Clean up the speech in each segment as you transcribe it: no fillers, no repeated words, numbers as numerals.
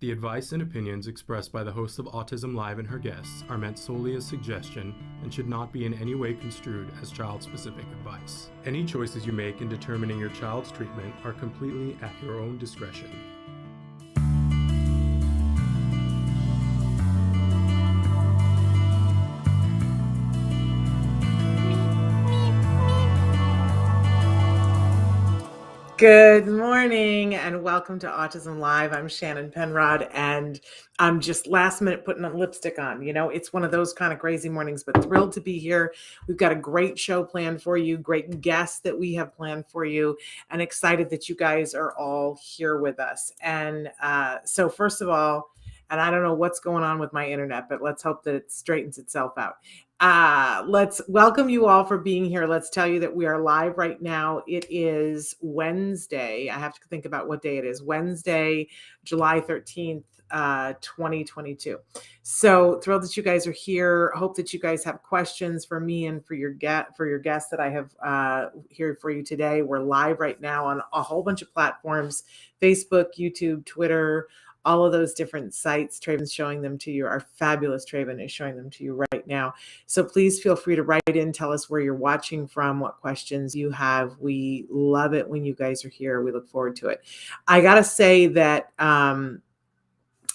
The advice and opinions expressed by the host of Autism Live and her guests are meant solely as suggestion and should not be in any way construed as child-specific advice. Any choices you make in determining your child's treatment are completely at your own discretion. Good morning and welcome to Autism Live. I'm Shannon Penrod and I'm just last minute putting a lipstick on. You know, it's one of those kind of crazy mornings, but thrilled to be here. We've got a great show planned for you, great guests that we have planned for you, and excited that you guys are all here with us. And so first of all, and I don't know what's going on with my internet, but let's hope that it straightens itself out. Let's welcome you all for being here. Let's tell you that we are live right now. It is Wednesday. I have to think about what day it is. Wednesday, July 13th, 2022. So thrilled that you guys are here. Hope that you guys have questions for me and for your guests that I have here for you today. We're live right now on a whole bunch of platforms: Facebook, YouTube, Twitter, all of those different sites. Traven's showing them to you. Our fabulous Traven is showing them to you right now. So please feel free to write in, tell us where you're watching from, what questions you have. We love it when you guys are here. We look forward to it. I got to say that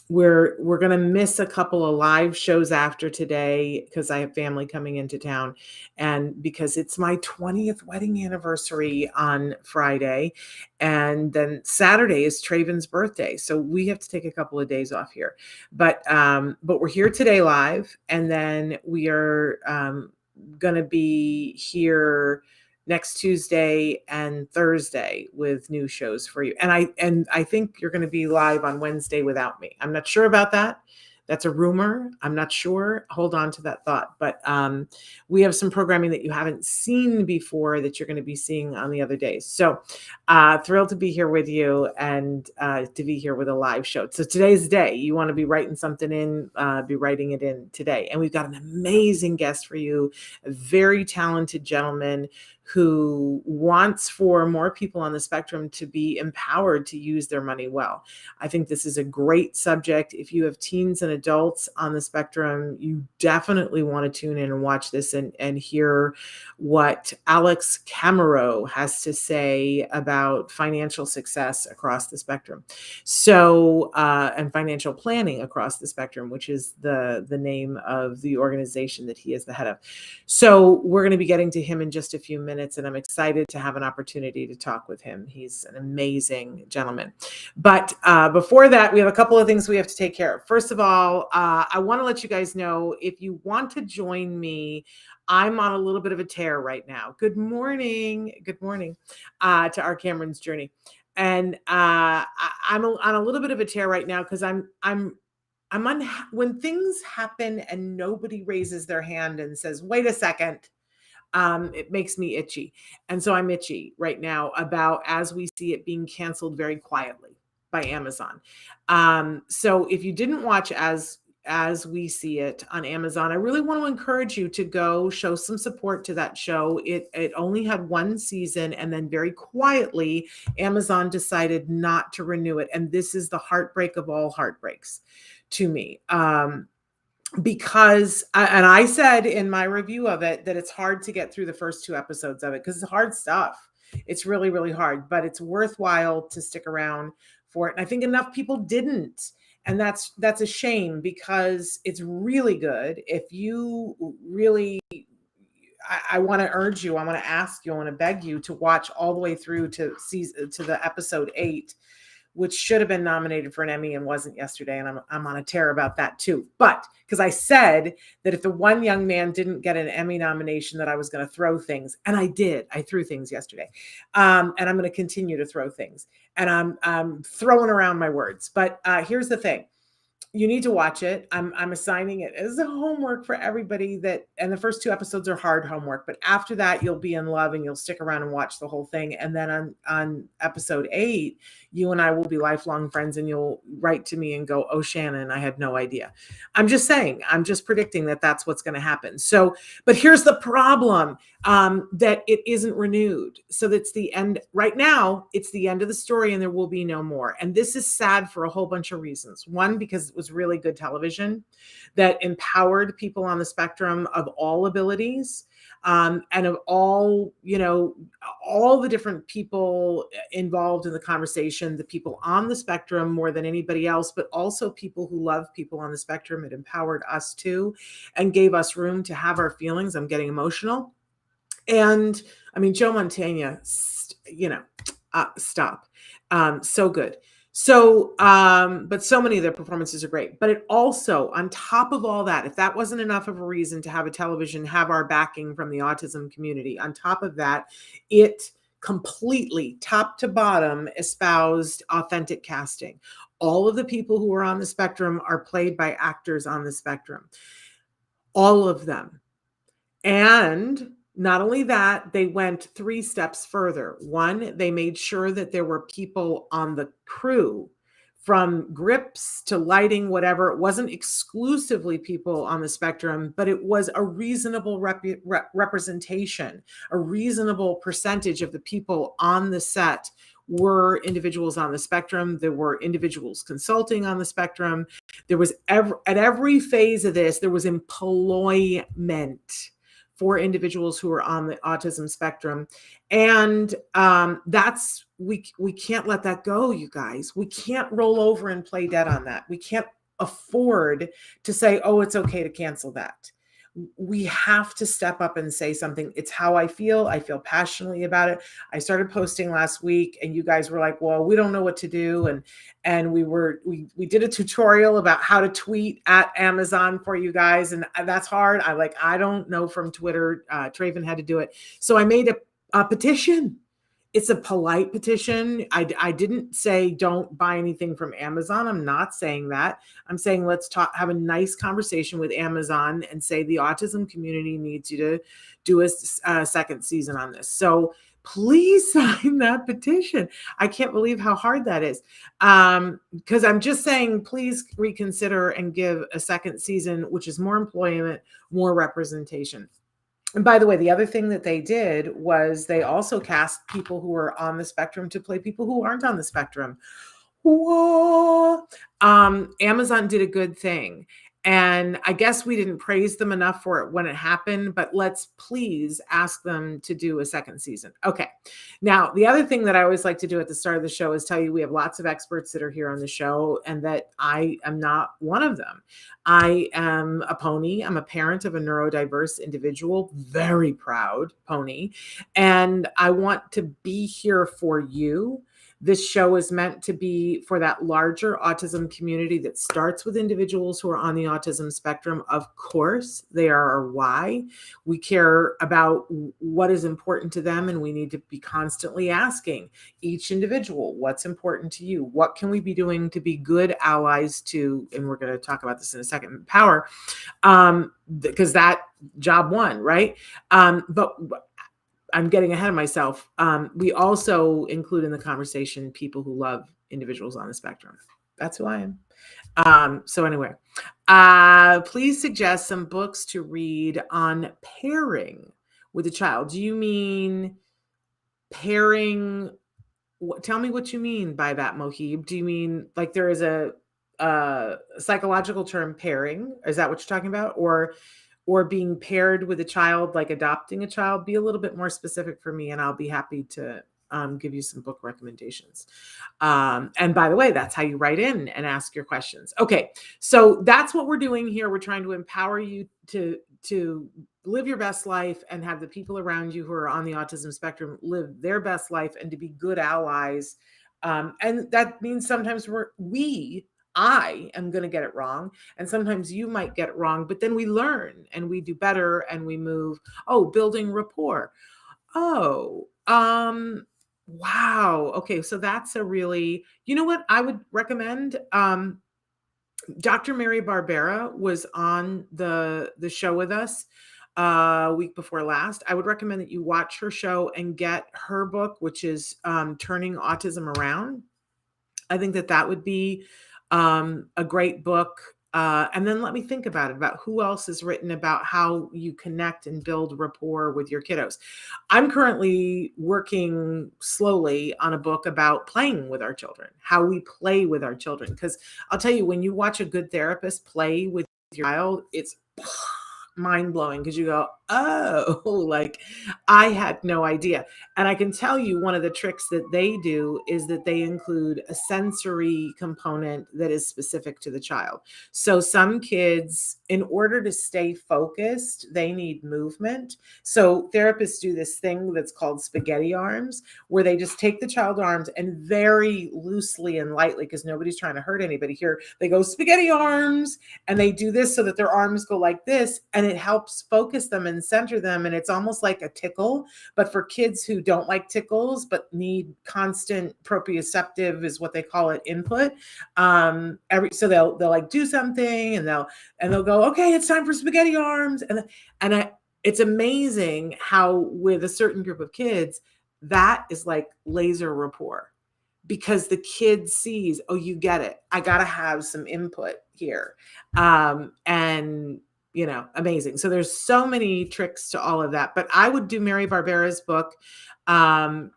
we're going to miss a couple of live shows after today because I have family coming into town and because it's my 20th wedding anniversary on Friday. And then Saturday is Traven's birthday. So we have to take a couple of days off here. But we're here today live, and then we are going to be here next Tuesday and Thursday with new shows for you. And I think you're going to be live on Wednesday without me. I'm not sure about that. That's a rumor. I'm not sure. Hold on to that thought. But we have some programming that you haven't seen before that you're going to be seeing on the other days. So thrilled to be here with you and to be here with a live show. So today's the day. You want to be writing something in, be writing it in today. And we've got an amazing guest for you, a very talented gentleman who wants for more people on the spectrum to be empowered to use their money well. I think this is a great subject. If you have teens and adults on the spectrum, you definitely want to tune in and watch this and hear what Alex Komarow has to say about financial success across the spectrum. So, and financial planning across the spectrum, which is the name of the organization that he is the head of. So we're going to be getting to him in just a few minutes, and I'm excited to have an opportunity to talk with him. He's an amazing gentleman. But before that, we have a couple of things we have to take care of. First of all, I want to let you guys know, if you want to join me, I'm on a little bit of a tear right now. Good morning to our Cameron's Journey. And I'm on a little bit of a tear right now because I'm on, when things happen and nobody raises their hand and says, wait a second, it makes me itchy. And so I'm itchy right now about As We See It being canceled very quietly by Amazon. So if you didn't watch As We See It on Amazon, I really want to encourage you to go show some support to that show. It only had one season, and then very quietly, Amazon decided not to renew it. And this is the heartbreak of all heartbreaks to me. Because, and I said in my review of it that it's hard to get through the first 2 episodes of it because it's hard stuff. It's really, really hard, but it's worthwhile to stick around for it. And I think enough people didn't. And that's a shame because it's really good. If you really, I want to urge you, I want to ask you, I want to beg you to watch all the way through to the episode 8, which should have been nominated for an Emmy and wasn't yesterday. And I'm on a tear about that too. But because I said that if the one young man didn't get an Emmy nomination, that I was going to throw things. And I did. I threw things yesterday. And I'm going to continue to throw things. And I'm throwing around my words. But here's the thing. You need to watch it. I'm assigning it as a homework for everybody and the first 2 episodes are hard homework, but after that you'll be in love and you'll stick around and watch the whole thing. And then on episode 8, you and I will be lifelong friends and you'll write to me and go, "Oh, Shannon, I had no idea." I'm just saying, I'm just predicting that that's what's going to happen. So, but here's the problem, that it isn't renewed. So that's the end. Right now, it's the end of the story and there will be no more. And this is sad for a whole bunch of reasons. One, because it was really good television that empowered people on the spectrum of all abilities, and of all, all the different people involved in the conversation, the people on the spectrum more than anybody else, but also people who love people on the spectrum. It empowered us too and gave us room to have our feelings. I'm getting emotional. And I mean, Joe Montana, stop. So good. So, but so many of their performances are great. But it also, on top of all that, if that wasn't enough of a reason to have a television, have our backing from the autism community, on top of that, it completely, top to bottom, espoused authentic casting. All of the people who are on the spectrum are played by actors on the spectrum. All of them. And not only that, they went 3 steps further. One, they made sure that there were people on the crew, from grips to lighting, whatever. It wasn't exclusively people on the spectrum, but it was a reasonable representation, a reasonable percentage of the people on the set were individuals on the spectrum. There were individuals consulting on the spectrum. There was at every phase of this, there was employment for individuals who are on the autism spectrum. And that's, we can't let that go, you guys. We can't roll over and play dead on that. We can't afford to say, "Oh, it's okay to cancel that." We have to step up and say something. It's how I feel. I feel passionately about it. I started posting last week and you guys were like, "Well, we don't know what to do." And we did a tutorial about how to tweet at Amazon for you guys. And that's hard. I don't know from Twitter. Traven had to do it. So I made a petition. It's a polite petition. I didn't say don't buy anything from Amazon. I'm not saying that. I'm saying let's have a nice conversation with Amazon and say the autism community needs you to do a second season on this. So please sign that petition. I can't believe how hard that is. Because I'm just saying, please reconsider and give a second season, which is more employment, more representation. And by the way, the other thing that they did was they also cast people who are on the spectrum to play people who aren't on the spectrum. Whoa. Amazon did a good thing. And I guess we didn't praise them enough for it when it happened, but let's please ask them to do a second season. Okay. Now, the other thing that I always like to do at the start of the show is tell you we have lots of experts that are here on the show and that I am not one of them. I am a pony. I'm a parent of a neurodiverse individual, very proud pony. And I want to be here for you. This show is meant to be for that larger autism community that starts with individuals who are on the autism spectrum. Of course, they are our why. We care about what is important to them, and we need to be constantly asking each individual, what's important to you? What can we be doing to be good allies to, and we're going to talk about this in a second, power, because that job one, right? But I'm getting ahead of myself. We also include in the conversation people who love individuals on the spectrum. That's who I am. So anyway, please suggest some books to read on pairing with a child. Do you mean pairing? Tell me what you mean by that, Mohib. Do you mean like there is a psychological term, pairing? Is that what you're talking about? Or being paired with a child, like adopting a child? Be a little bit more specific for me and I'll be happy to give you some book recommendations. And by the way, that's how you write in and ask your questions. Okay, so that's what we're doing here. We're trying to empower you to live your best life and have the people around you who are on the autism spectrum live their best life and to be good allies. And that means sometimes I am going to get it wrong. And sometimes you might get it wrong, but then we learn and we do better and we move. Oh, building rapport. Oh, wow. Okay. So that's a really, you know what I would recommend? Dr. Mary Barbera was on the show with us week before last. I would recommend that you watch her show and get her book, which is Turning Autism Around. I think that that would be a great book. And then let me think about it, about who else has written about how you connect and build rapport with your kiddos. I'm currently working slowly on a book about playing with our children, how we play with our children. Because I'll tell you, when you watch a good therapist play with your child, it's mind blowing, because you go, oh, like I had no idea. And I can tell you, one of the tricks that they do is that they include a sensory component that is specific to the child. So some kids, in order to stay focused, they need movement. So therapists do this thing that's called spaghetti arms, where they just take the child's arms and very loosely and lightly, because nobody's trying to hurt anybody here, they go spaghetti arms, and they do this so that their arms go like this, and it helps focus them and center them. And it's almost like a tickle, but for kids who don't like tickles but need constant proprioceptive, is what they call it, input. So they'll like do something, and they'll go, okay, it's time for spaghetti arms, and it's amazing how with a certain group of kids that is like laser rapport, because the kid sees, oh, you get it, I gotta have some input here. And amazing. So there's so many tricks to all of that, but I would do Mary Barbera's book. And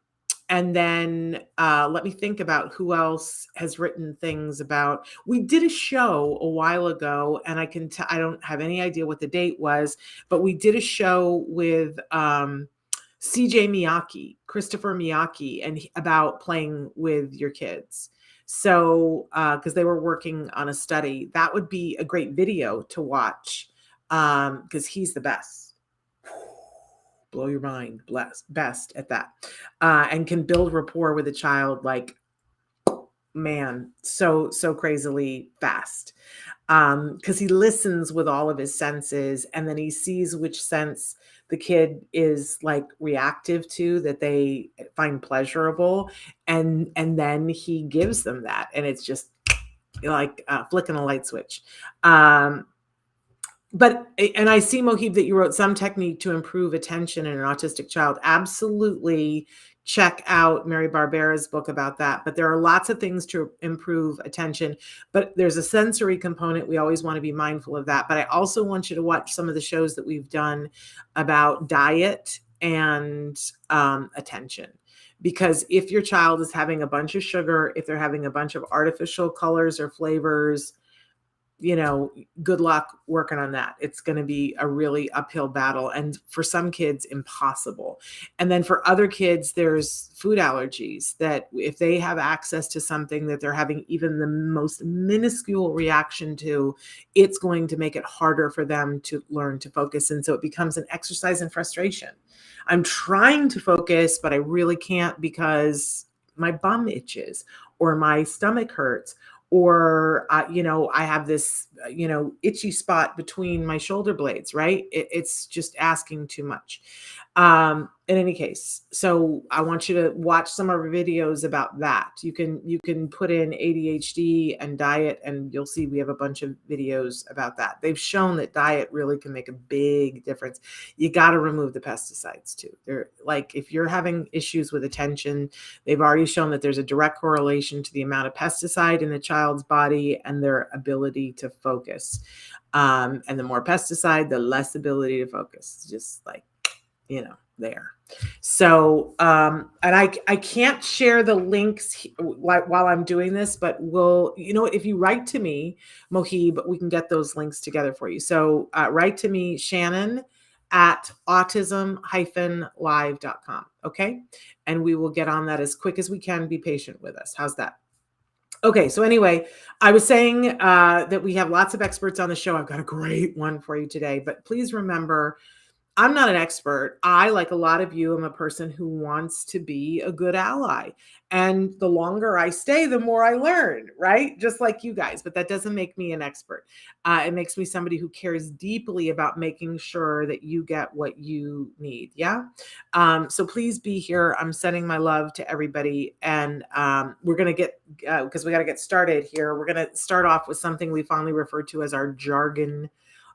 then let me think about who else has written things about. We did a show a while ago, and I don't have any idea what the date was, but we did a show with Christopher Miyake, and about playing with your kids. So because they were working on a study, that would be a great video to watch, because he's the best. Blow your mind, best at that, and can build rapport with a child like, man, so crazily fast, because he listens with all of his senses, and then he sees which sense the kid is like reactive to, that they find pleasurable, and then he gives them that, and it's just like flicking a light switch. And I see, Mohib, that you wrote some technique to improve attention in an autistic child. Absolutely check out Mary Barbera's book about that. But there are lots of things to improve attention, but there's a sensory component. We always want to be mindful of that. But I also want you to watch some of the shows that we've done about diet and attention. Because if your child is having a bunch of sugar, if they're having a bunch of artificial colors or flavors, good luck working on that. It's going to be a really uphill battle. And for some kids, impossible. And then for other kids, there's food allergies that if they have access to something that they're having even the most minuscule reaction to, it's going to make it harder for them to learn to focus. And so it becomes an exercise in frustration. I'm trying to focus, but I really can't because my bum itches or my stomach hurts, or, I have this, itchy spot between my shoulder blades, right? It's just asking too much. In any case, so I want you to watch some of our videos about that. You can put in ADHD and diet, and you'll see we have a bunch of videos about that. They've shown that diet really can make a big difference. You got to remove the pesticides too. They're like, if you're having issues with attention, they've already shown that there's a direct correlation to the amount of pesticide in the child's body and their ability to focus. And the more pesticide, the less ability to focus. It's just like, there. So, and I can't share the links while I'm doing this, but if you write to me, Mohib, we can get those links together for you. So write to me, Shannon at autism-live.com. Okay. And we will get on that as quick as we can. Be patient with us. How's that? Okay. So anyway, I was saying that we have lots of experts on the show. I've got a great one for you today, but please remember, I'm not an expert. I, like a lot of you, am a person who wants to be a good ally. And the longer I stay, the more I learn, right? Just like you guys. But that doesn't make me an expert. It makes me somebody who cares deeply about making sure that you get what you need. Yeah. So please be here. I'm sending my love to everybody. And we're going to get, because we got to get started here, we're going to start off with something we fondly refer to as our jargon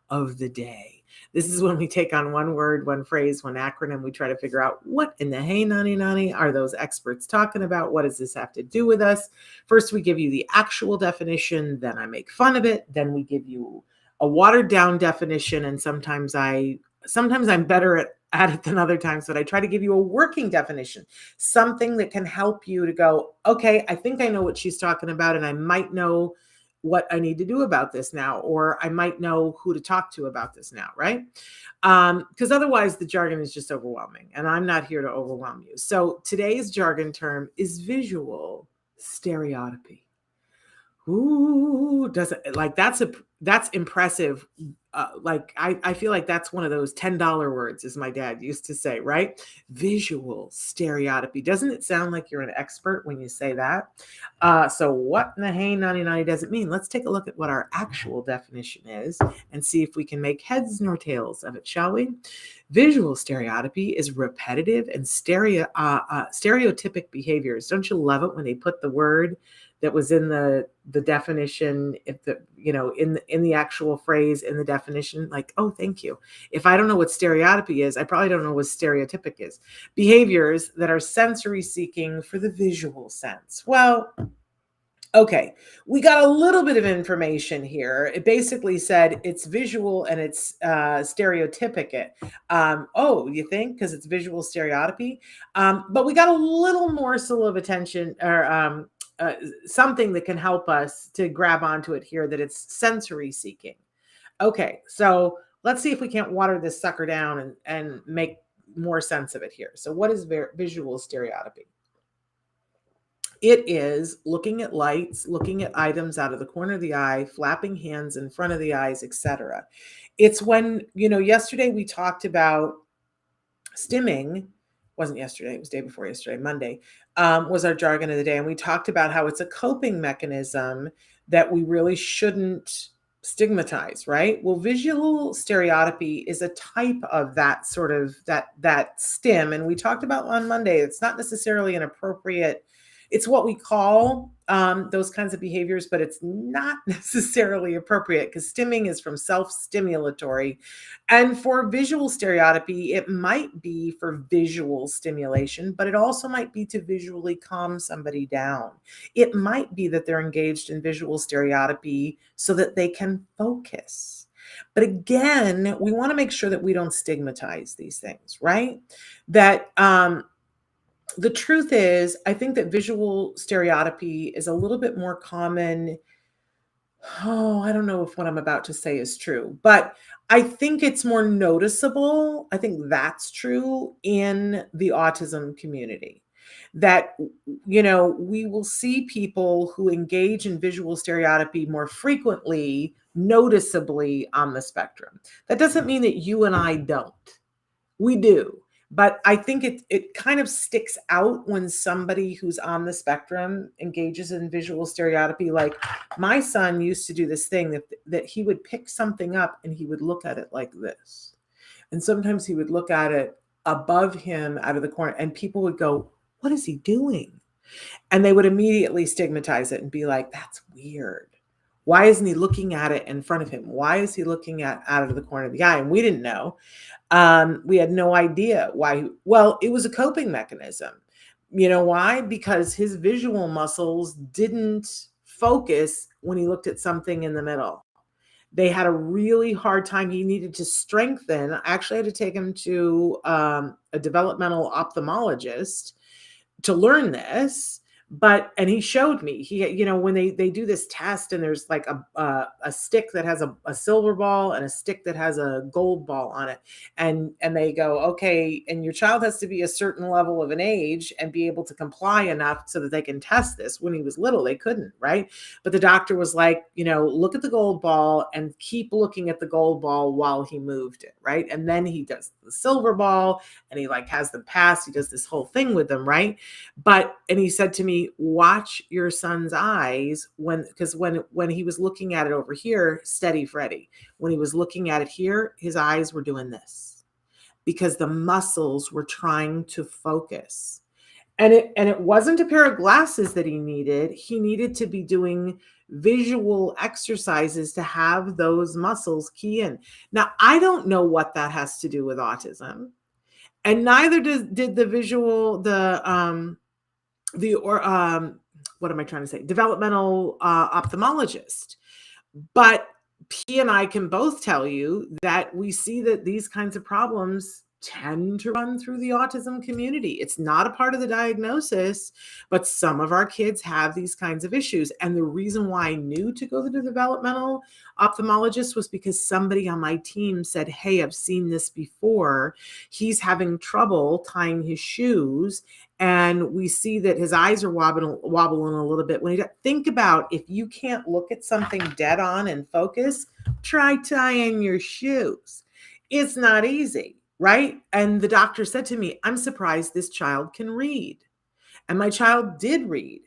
of the day. This is when we take on one word, one phrase, one acronym. We try to figure out what in the hey nani nani are those experts talking about? What does this have to do with us? First, we give you the actual definition. Then I make fun of it. Then we give you a watered down definition. And sometimes I'm better at it than other times, but I try to give you a working definition, something that can help you to go, okay, I think I know what she's talking about, and I might know what I need to do about this now, or I might know who to talk to about this now, right? Because otherwise the jargon is just overwhelming, and I'm not here to overwhelm you. So today's jargon term is visual stereotypy. Ooh, doesn't like that's impressive. Like I feel like that's one of those $10 words, as my dad used to say, right? Visual stereotypy. Doesn't it sound like you're an expert when you say that? So what in the hey nani nani does it mean? Let's take a look at what our actual definition is and see if we can make heads nor tails of it, shall we? Visual stereotypy is repetitive and stereotypic behaviors. Don't you love it when they put the word that was in the definition, if the, you know, in the actual phrase in the definition, like, oh, thank you. If I don't know what stereotypy is, I probably don't know what stereotypic is. Behaviors that are sensory seeking for the visual sense. Well, okay, we got a little bit of information here. It basically said it's visual and it's stereotypic. Oh, you think? Because it's visual stereotypy? But we got a little morsel of attention, or something that can help us to grab onto it here, that it's sensory seeking. Okay, so let's see if we can't water this sucker down and make more sense of it here. So what is visual stereotypy? It is looking at lights, looking at items out of the corner of the eye, flapping hands in front of the eyes, etc. It's when, you know, yesterday we talked about stimming. Wasn't yesterday, it was day before yesterday, Monday, was our jargon of the day. And we talked about how it's a coping mechanism that we really shouldn't stigmatize, right? Well, visual stereotypy is a type of that sort of that stim. And we talked about on Monday, it's not necessarily an appropriate, it's what we call those kinds of behaviors, but it's not necessarily appropriate, because stimming is from self-stimulatory. And for visual stereotypy, it might be for visual stimulation, but it also might be to visually calm somebody down. It might be that they're engaged in visual stereotypy so that they can focus. But again, we want to make sure that we don't stigmatize these things, right? That the truth is, I think that visual stereotypy is a little bit more common. Oh, I don't know if what I'm about to say is true, but I think it's more noticeable. I think that's true in the autism community. That, you know, we will see people who engage in visual stereotypy more frequently, noticeably on the spectrum. That doesn't mean that you and I don't. We do. But I think it kind of sticks out when somebody who's on the spectrum engages in visual stereotypy. Like my son used to do this thing that he would pick something up and he would look at it like this. And sometimes he would look at it above him out of the corner, and people would go, what is he doing? And they would immediately stigmatize it and be like, that's weird. Why isn't he looking at it in front of him? Why is he looking at out of the corner of the eye? And we didn't know. We had no idea why. Well, it was a coping mechanism. You know why? Because his visual muscles didn't focus when he looked at something in the middle. They had a really hard time. He needed to strengthen. I actually had to take him to a developmental ophthalmologist to learn this, And he showed me, when they do this test and there's like a stick that has a silver ball and a stick that has a gold ball on it. And they go, okay, and your child has to be a certain level of an age and be able to comply enough so that they can test this. When he was little, they couldn't, right? But the doctor was like, look at the gold ball and keep looking at the gold ball while he moved it, right? And then he does the silver ball and he like has them pass. He does this whole thing with them, right? And he said to me, watch your son's eyes because when he was looking at it over here, steady Freddy, when he was looking at it here, his eyes were doing this because the muscles were trying to focus. And it wasn't a pair of glasses that he needed. He needed to be doing visual exercises to have those muscles key in. Now, I don't know what that has to do with autism. And neither did the visual, what am I trying to say? Developmental ophthalmologist. But P and I can both tell you that we see that these kinds of problems tend to run through the autism community. It's not a part of the diagnosis, but some of our kids have these kinds of issues. And the reason why I knew to go to the developmental ophthalmologist was because somebody on my team said, hey, I've seen this before. He's having trouble tying his shoes. And we see that his eyes are wobbling a little bit. Think about, if you can't look at something dead on and focus, try tying your shoes. It's not easy, right? And the doctor said to me, I'm surprised this child can read. And my child did read,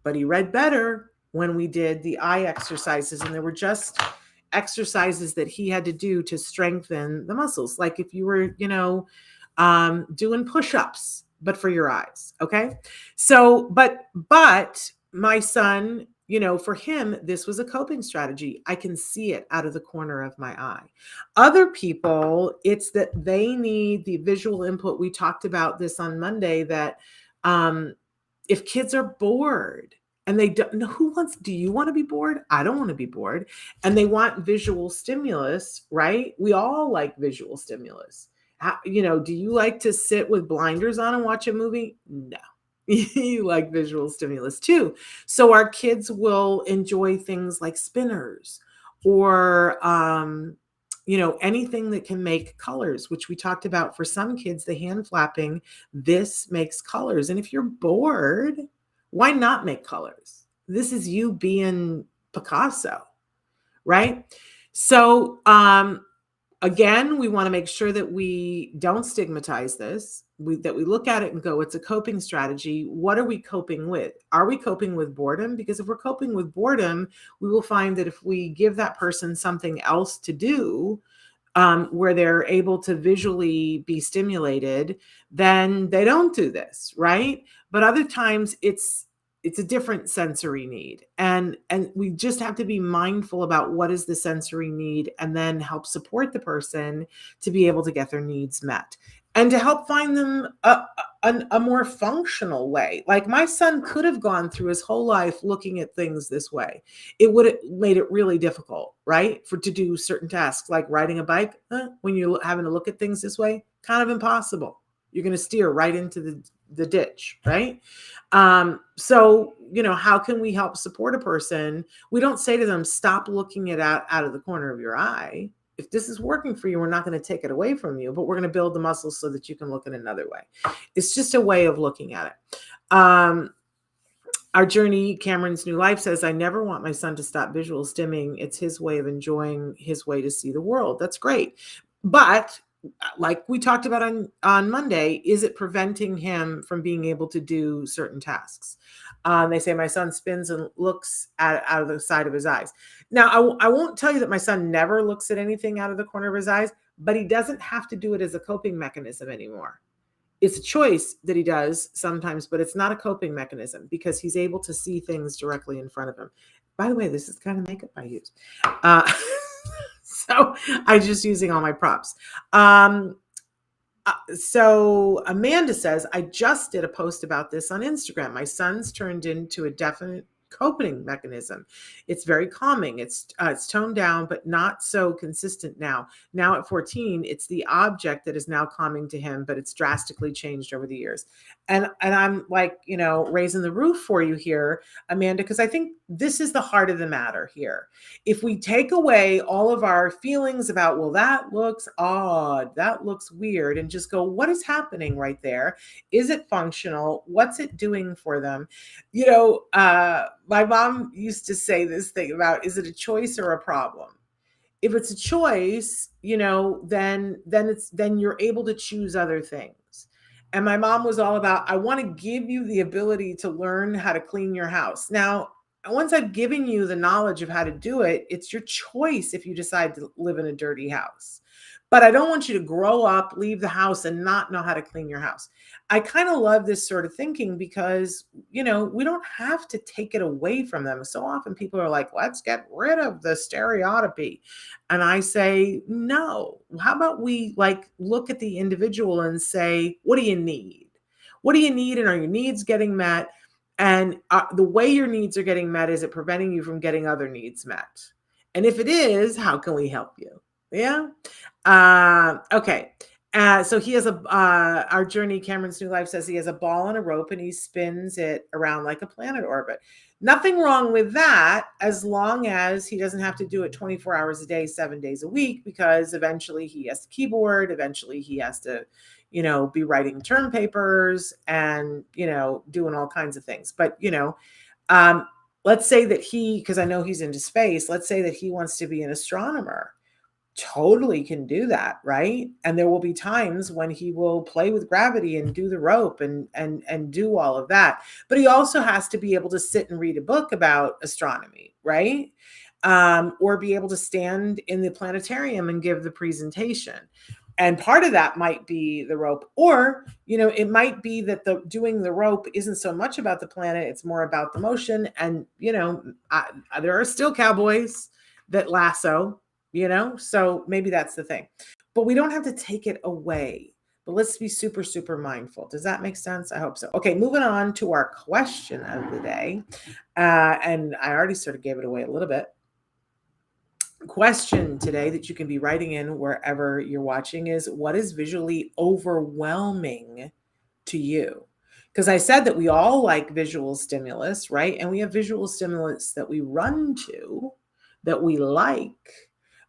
but he read better when we did the eye exercises. And there were just exercises that he had to do to strengthen the muscles. Like if you were, doing push-ups, but for your eyes. Okay. So, but my son, for him, this was a coping strategy. I can see it out of the corner of my eye. Other people, it's that they need the visual input. We talked about this on Monday, that if kids are bored and they don't know, do you want to be bored? I don't want to be bored. And they want visual stimulus, right? We all like visual stimulus. Do you like to sit with blinders on and watch a movie? No. You like visual stimulus too. So our kids will enjoy things like spinners or, anything that can make colors, which we talked about. For some kids, the hand flapping, this makes colors. And if you're bored, why not make colors? This is you being Picasso, right? So, again, we want to make sure that we don't stigmatize this, that we look at it and go, it's a coping strategy. What are we coping with? Are we coping with boredom? Because if we're coping with boredom, we will find that if we give that person something else to do, where they're able to visually be stimulated, then they don't do this, right? But other times it's a different sensory need. And we just have to be mindful about what is the sensory need and then help support the person to be able to get their needs met and to help find them a more functional way. Like my son could have gone through his whole life looking at things this way. It would have made it really difficult, right? To do certain tasks like riding a bike. When you're having to look at things this way, kind of impossible. You're going to steer right into the ditch, right? So, how can we help support a person? We don't say to them, stop looking it out of the corner of your eye. If this is working for you, we're not going to take it away from you, but we're going to build the muscles so that you can look in another way. It's just a way of looking at it. Our Journey, Cameron's New Life says, I never want my son to stop visual stimming. It's his way of enjoying his way to see the world. That's great. But like we talked about on Monday, is it preventing him from being able to do certain tasks? They say my son spins and looks out of the side of his eyes. Now, I won't tell you that my son never looks at anything out of the corner of his eyes, but he doesn't have to do it as a coping mechanism anymore. It's a choice that he does sometimes, but it's not a coping mechanism because he's able to see things directly in front of him. By the way, this is the kind of makeup I use. So I'm just using all my props. So Amanda says, I just did a post about this on Instagram. My son's turned into a definite coping mechanism. It's very calming. It's toned down, but not so consistent now. Now at 14, it's the object that is now calming to him, but it's drastically changed over the years. And I'm like, raising the roof for you here, Amanda, because I think this is the heart of the matter here. If we take away all of our feelings about, well, that looks odd, that looks weird, and just go, what is happening right there? Is it functional? What's it doing for them? My mom used to say this thing about, is it a choice or a problem? If it's a choice, then you're able to choose other things. And my mom was all about, I want to give you the ability to learn how to clean your house. Now, once I've given you the knowledge of how to do it, it's your choice if you decide to live in a dirty house. But I don't want you to grow up, leave the house, and not know how to clean your house. I kind of love this sort of thinking because, we don't have to take it away from them. So often people are like, let's get rid of the stereotypy. And I say, no. How about we look at the individual and say, what do you need? What do you need? And are your needs getting met? And the way your needs are getting met, is it preventing you from getting other needs met? And if it is, how can we help you? Yeah. Okay. So he has our journey, Cameron's New Life says he has a ball and a rope and he spins it around like a planet orbit. Nothing wrong with that, as long as he doesn't have to do it 24 hours a day, 7 days a week, because eventually he has to keyboard. Eventually he has to, be writing term papers and, doing all kinds of things. But, let's say that because I know he's into space, let's say that he wants to be an astronomer. Totally can do that, right? And there will be times when he will play with gravity and do the rope and do all of that. But he also has to be able to sit and read a book about astronomy, right? Or be able to stand in the planetarium and give the presentation. And part of that might be the rope, or, it might be that doing the rope isn't so much about the planet, it's more about the motion. And, there are still cowboys that lasso, so maybe that's the thing. But we don't have to take it away. But let's be super, super mindful. Does that make sense? I hope so. Okay, moving on to our question of the day. And I already sort of gave it away a little bit. Question today that you can be writing in wherever you're watching is, what is visually overwhelming to you? Because I said that we all like visual stimulus, right? And we have visual stimulus that we run to, that we like.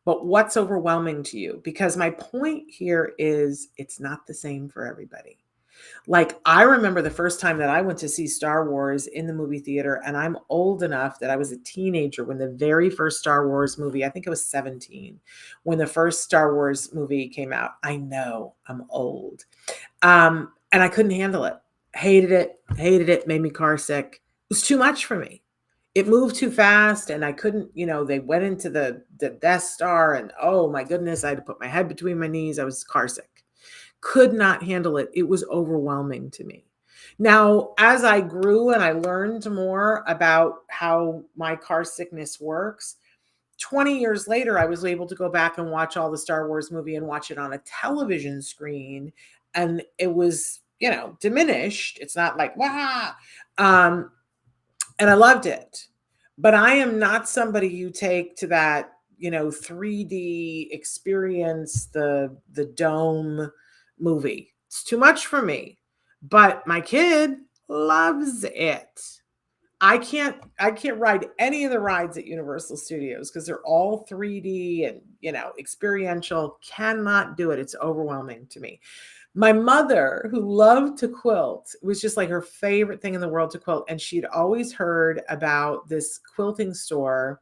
But what's overwhelming to you? Because my point here is, it's not the same for everybody. Like, I remember the first time that I went to see Star Wars in the movie theater, and I'm old enough that I was a teenager when the very first Star Wars movie, I think I was 17, when the first Star Wars movie came out. I know, I'm old. And I couldn't handle it. Hated it, made me car sick. It was too much for me. It moved too fast and I couldn't, they went into the Death Star and, oh my goodness, I had to put my head between my knees. I was car sick. Could not handle it. It was overwhelming to me. Now, as I grew and I learned more about how my car sickness works, 20 years later, I was able to go back and watch all the Star Wars movie and watch it on a television screen. And it was, diminished. It's not like, wah. And I loved it. But I am not somebody you take to that, 3D experience, the dome movie. It's too much for me. But my kid loves it. I can't ride any of the rides at Universal Studios because they're all 3D and, experiential. Cannot do it. It's overwhelming to me. My mother, who loved to quilt, it was just like her favorite thing in the world to quilt. And she'd always heard about this quilting store.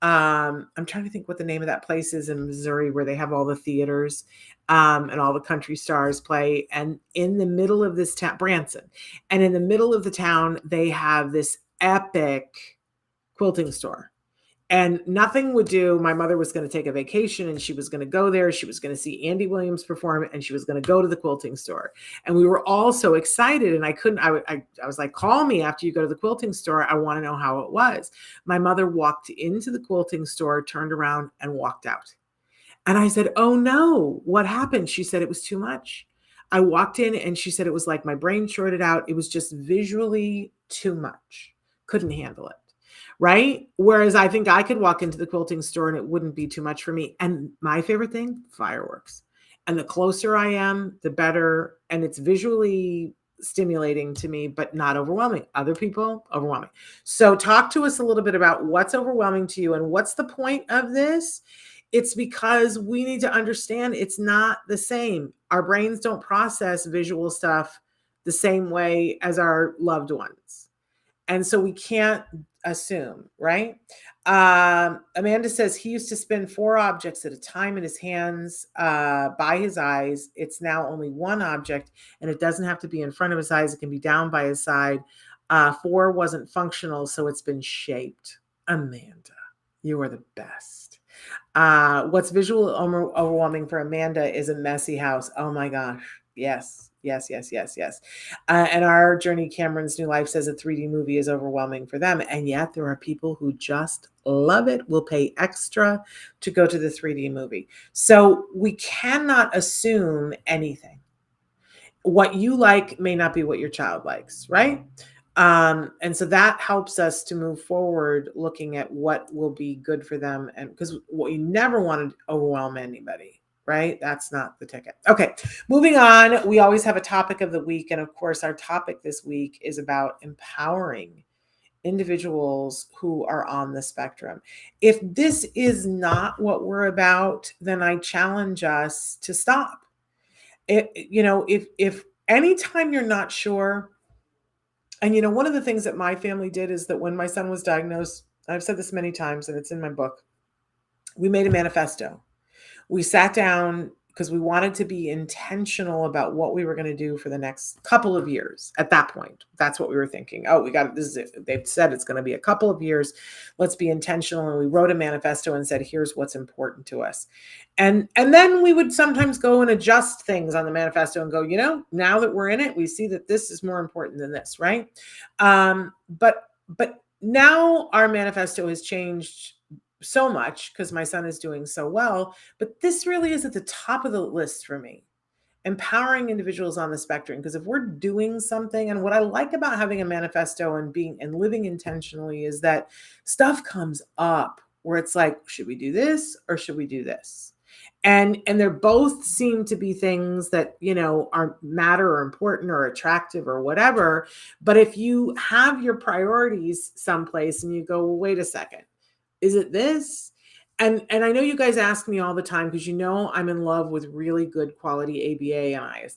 I'm trying to think what the name of that place is in Missouri, where they have all the theaters and all the country stars play. And in the middle of this town, Branson, and in the middle of the town, they have this epic quilting store. And nothing would do. My mother was going to take a vacation and she was going to go there. She was going to see Andy Williams perform and she was going to go to the quilting store. And we were all so excited. And I was like, call me after you go to the quilting store. I want to know how it was. My mother walked into the quilting store, turned around and walked out. And I said, oh no, what happened? She said, it was too much. I walked in and she said, it was like my brain shorted out. It was just visually too much. Couldn't handle it. Right? Whereas I think I could walk into the quilting store and it wouldn't be too much for me. And my favorite thing, fireworks. And the closer I am, the better. And it's visually stimulating to me, but not overwhelming. Other people, overwhelming. So talk to us a little bit about what's overwhelming to you and what's the point of this. It's because we need to understand it's not the same. Our brains don't process visual stuff the same way as our loved ones. And so we can't assume, right? Amanda says he used to spin 4 objects at a time in his hands by his eyes. It's now only 1 object, and it doesn't have to be in front of his eyes. It can be down by his side. 4 wasn't functional, so it's been shaped. Amanda, you are the best. What's visual overwhelming for Amanda is a messy house. Oh my gosh. Yes. And our Journey Cameron's New Life says a 3D movie is overwhelming for them. And yet there are people who just love it, will pay extra to go to the 3D movie. So we cannot assume anything. What you like may not be what your child likes, right? And so that helps us to move forward looking at what will be good for them. And because we never want to overwhelm anybody, right? That's not the ticket. Okay, moving on. We always have a topic of the week. And of course, our topic this week is about empowering individuals who are on the spectrum. If this is not what we're about, then I challenge us to stop. If anytime you're not sure, and one of the things that my family did is that when my son was diagnosed, I've said this many times and it's in my book, we made a manifesto. We sat down because we wanted to be intentional about what we were going to do for the next couple of years. At that point, that's what we were thinking. Oh, we got it. This is it. They've said it's going to be a couple of years. Let's be intentional. And we wrote a manifesto and said, here's what's important to us. And then we would sometimes go and adjust things on the manifesto and go, now that we're in it, we see that this is more important than this, right? But now our manifesto has changed so much because my son is doing so well, but this really is at the top of the list for me. Empowering individuals on the spectrum, because if we're doing something, and what I like about having a manifesto and living intentionally is that stuff comes up where it's like, should we do this or should we do this? And they're both seem to be things that, are matter or important or attractive or whatever. But if you have your priorities someplace and you go, well, wait a second, is it this? And I know you guys ask me all the time because I'm in love with really good quality ABA, and I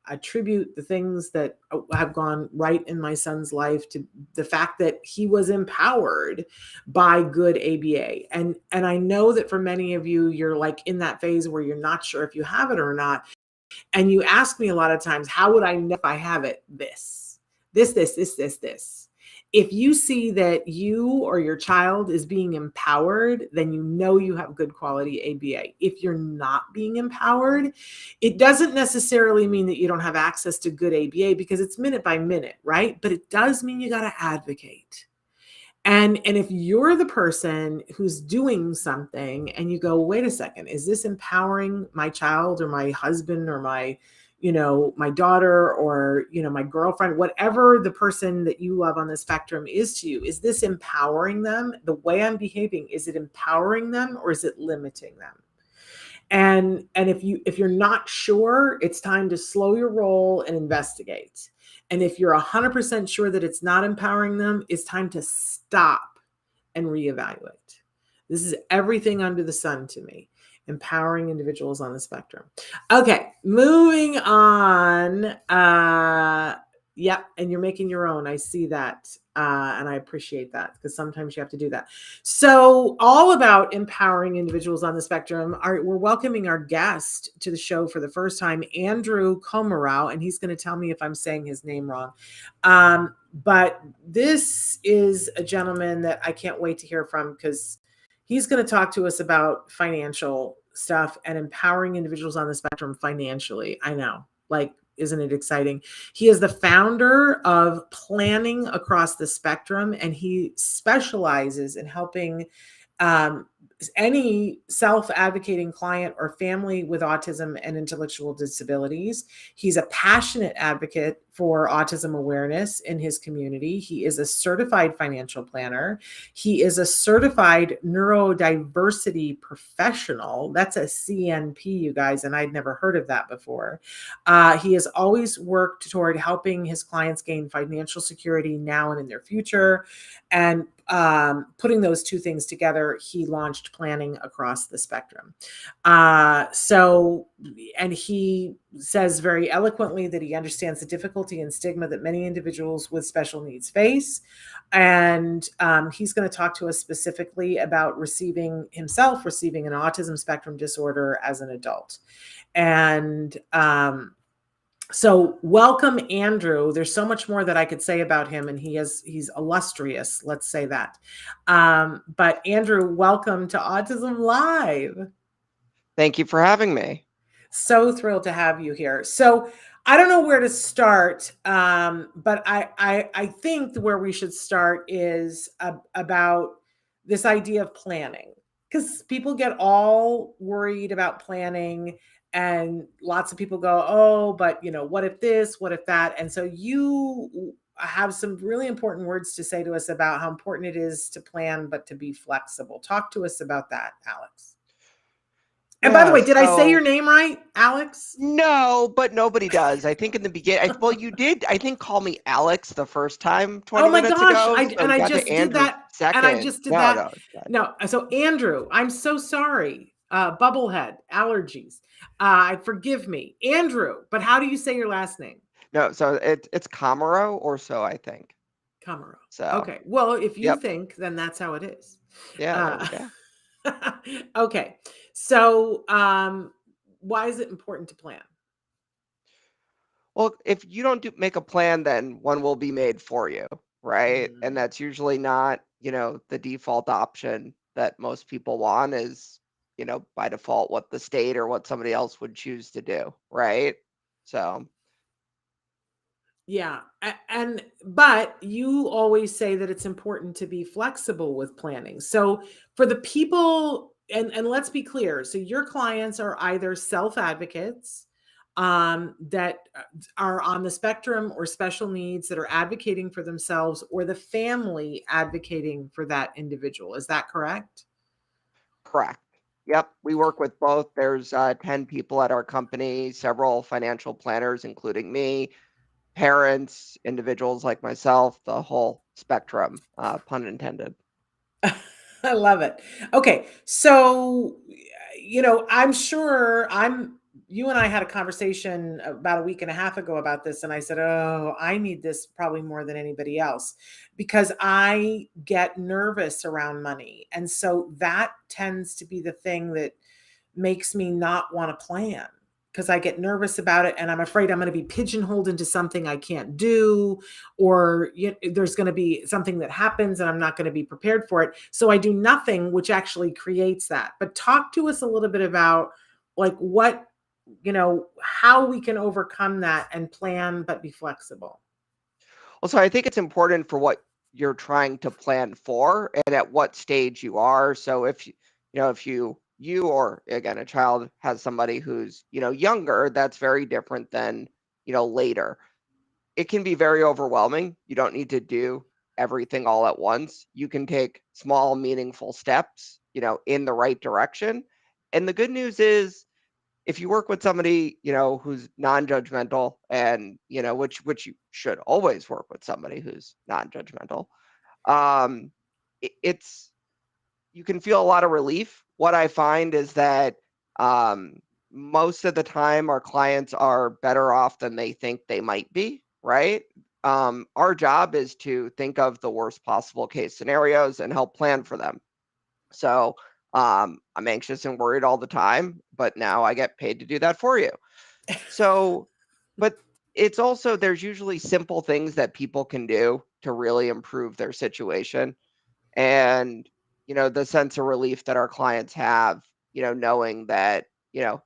attribute the things that have gone right in my son's life to the fact that he was empowered by good ABA. And I know that for many of you, you're like in that phase where you're not sure if you have it or not. And you ask me a lot of times, how would I know if I have it? This. If you see that you or your child is being empowered, then you have good quality ABA. If you're not being empowered, it doesn't necessarily mean that you don't have access to good ABA because it's minute by minute, right? But it does mean you got to advocate. And if you're the person who's doing something and you go, wait a second, is this empowering my child or my husband or my daughter or, my girlfriend, whatever the person that you love on the spectrum is to you, is this empowering them? The way I'm behaving, is it empowering them or is it limiting them? And if you're not sure, it's time to slow your roll and investigate. And if you're 100% sure that it's not empowering them, it's time to stop and reevaluate. This is everything under the sun to me. Empowering individuals on the spectrum. Okay, moving on. Yeah, and you're making your own. I see that. And I appreciate that because sometimes you have to do that. So all about empowering individuals on the spectrum. We're welcoming our guest to the show for the first time, Andrew Komarow, and he's going to tell me if I'm saying his name wrong. But this is a gentleman that I can't wait to hear from because he's going to talk to us about financial stuff and empowering individuals on the spectrum financially. I know, isn't it exciting? He is the founder of Planning Across the Spectrum, and he specializes in helping any self-advocating client or family with autism and intellectual disabilities. He's a passionate advocate for autism awareness in his community. He is a certified financial planner. He is a certified neurodiversity professional. That's a CNP, you guys, and I'd never heard of that before. He has always worked toward helping his clients gain financial security now and in their future. And putting those two things together, he launched Planning Across the Spectrum. And he says very eloquently that he understands the difficulty and stigma that many individuals with special needs face. And he's going to talk to us specifically about receiving an autism spectrum disorder as an adult. And so welcome, Andrew. There's so much more that I could say about him, and he's illustrious, let's say that. But Andrew, welcome to Autism Live. Thank you for having me. So thrilled to have you here. So I don't know where to start, but I think where we should start is about this idea of planning, because people get all worried about planning. And lots of people go, oh, but what if this, what if that? And so you have some really important words to say to us about how important it is to plan, but to be flexible. Talk to us about that, Alex. And by the way, did I say your name right, Alex? No, but nobody does. I think in the beginning, well, you did, I think, call me Alex the first time 20 minutes ago. I just did that. No, so Andrew, I'm so sorry. Bubblehead, allergies. Forgive me, Andrew. But how do you say your last name? No, so it's Komarow or so, I think. Komarow. So okay. Well, if you think, then that's how it is. Yeah. Okay. So why is it important to plan? Well, if you don't make a plan, then one will be made for you, right? And that's usually not, the default option that most people want is, by default what the state or what somebody else would choose to do, right? So yeah. But you always say that it's important to be flexible with planning. So for the people, and let's be clear, so your clients are either self-advocates that are on the spectrum or special needs that are advocating for themselves, or the family advocating for that individual. Is that correct? Correct. Yep. We work with both. There's 10 people at our company, several financial planners, including me, parents, individuals like myself, the whole spectrum, pun intended. I love it. Okay. So, I'm sure you and I had a conversation about a week and a half ago about this. And I said, oh, I need this probably more than anybody else because I get nervous around money. And so that tends to be the thing that makes me not want to plan, because I get nervous about it and I'm afraid I'm going to be pigeonholed into something I can't do, or there's going to be something that happens and I'm not going to be prepared for it. So I do nothing, which actually creates that. But talk to us a little bit about how we can overcome that and plan, but be flexible. Well, so I think it's important for what you're trying to plan for and at what stage you are. So if you or again a child has somebody who's younger, that's very different than later. It can be very overwhelming. You don't need to do everything all at once. You can take small meaningful steps in the right direction. And the good news is, if you work with somebody who's non-judgmental, and which you should always work with somebody who's non-judgmental, it's you can feel a lot of relief. What I find is that most of the time our clients are better off than they think they might be, right? Our job is to think of the worst possible case scenarios and help plan for them. So I'm anxious and worried all the time, but now I get paid to do that for you. So, but it's also, there's usually simple things that people can do to really improve their situation. And the sense of relief that our clients have, knowing that,